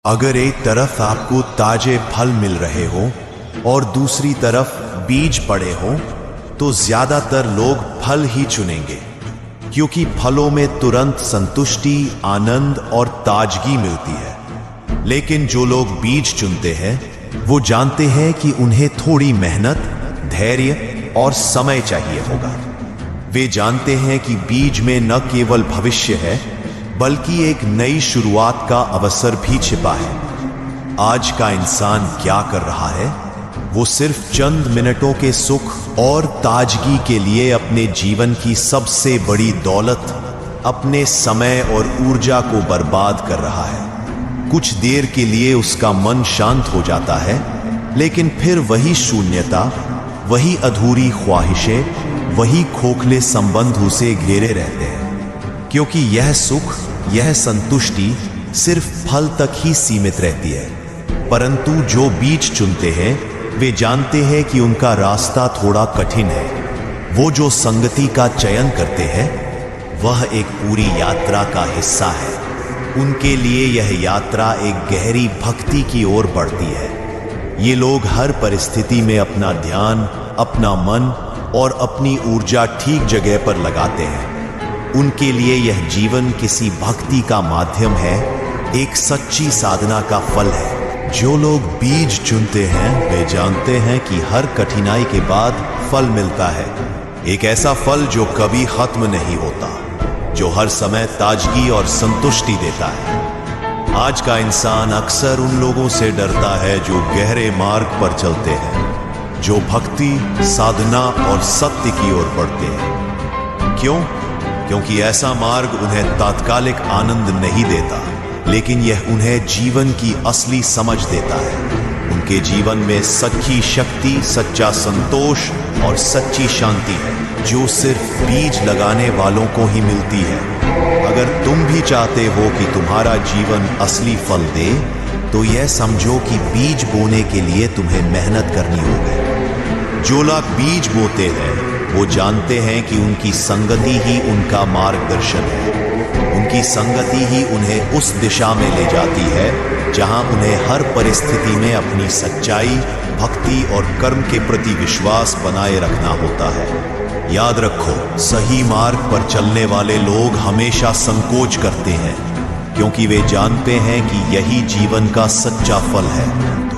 अगर एक तरफ आपको ताजे फल मिल रहे हो और दूसरी तरफ बीज पड़े हो तो ज्यादातर लोग फल ही चुनेंगे, क्योंकि फलों में तुरंत संतुष्टि, आनंद और ताजगी मिलती है। लेकिन जो लोग बीज चुनते हैं वो जानते हैं कि उन्हें थोड़ी मेहनत, धैर्य और समय चाहिए होगा। वे जानते हैं कि बीज में न केवल भविष्य है बल्कि एक नई शुरुआत का अवसर भी छिपा है। आज का इंसान क्या कर रहा है? वो सिर्फ चंद मिनटों के सुख और ताजगी के लिए अपने जीवन की सबसे बड़ी दौलत, अपने समय और ऊर्जा को बर्बाद कर रहा है। कुछ देर के लिए उसका मन शांत हो जाता है, लेकिन फिर वही शून्यता, वही अधूरी ख्वाहिशें, वही खोखले संबंध उसे घेरे रहते हैं। क्योंकि यह सुख, यह संतुष्टि सिर्फ फल तक ही सीमित रहती है। परंतु जो बीज चुनते हैं वे जानते हैं कि उनका रास्ता थोड़ा कठिन है। वो जो संगति का चयन करते हैं वह एक पूरी यात्रा का हिस्सा है। उनके लिए यह यात्रा एक गहरी भक्ति की ओर बढ़ती है। ये लोग हर परिस्थिति में अपना ध्यान, अपना मन और अपनी ऊर्जा ठीक जगह पर लगाते हैं। उनके लिए यह जीवन किसी भक्ति का माध्यम है, एक सच्ची साधना का फल है। जो लोग बीज चुनते हैं वे जानते हैं कि हर कठिनाई के बाद फल मिलता है, एक ऐसा फल जो कभी खत्म नहीं होता, जो हर समय ताजगी और संतुष्टि देता है। आज का इंसान अक्सर उन लोगों से डरता है जो गहरे मार्ग पर चलते हैं, जो भक्ति, साधना और सत्य की ओर बढ़ते हैं। क्यों? क्योंकि ऐसा मार्ग उन्हें तात्कालिक आनंद नहीं देता, लेकिन यह उन्हें जीवन की असली समझ देता है। उनके जीवन में सच्ची शक्ति, सच्चा संतोष और सच्ची शांति है, जो सिर्फ बीज लगाने वालों को ही मिलती है। अगर तुम भी चाहते हो कि तुम्हारा जीवन असली फल दे, तो यह समझो कि बीज बोने के लिए तुम्हें मेहनत करनी होगी। जो लोग बीज बोते हैं वो जानते हैं कि उनकी संगति ही उनका मार्गदर्शन है। उनकी संगति ही उन्हें उस दिशा में ले जाती है जहां उन्हें हर परिस्थिति में अपनी सच्चाई, भक्ति और कर्म के प्रति विश्वास बनाए रखना होता है। याद रखो, सही मार्ग पर चलने वाले लोग हमेशा संकोच करते हैं, क्योंकि वे जानते हैं कि यही जीवन का सच्चा फल है।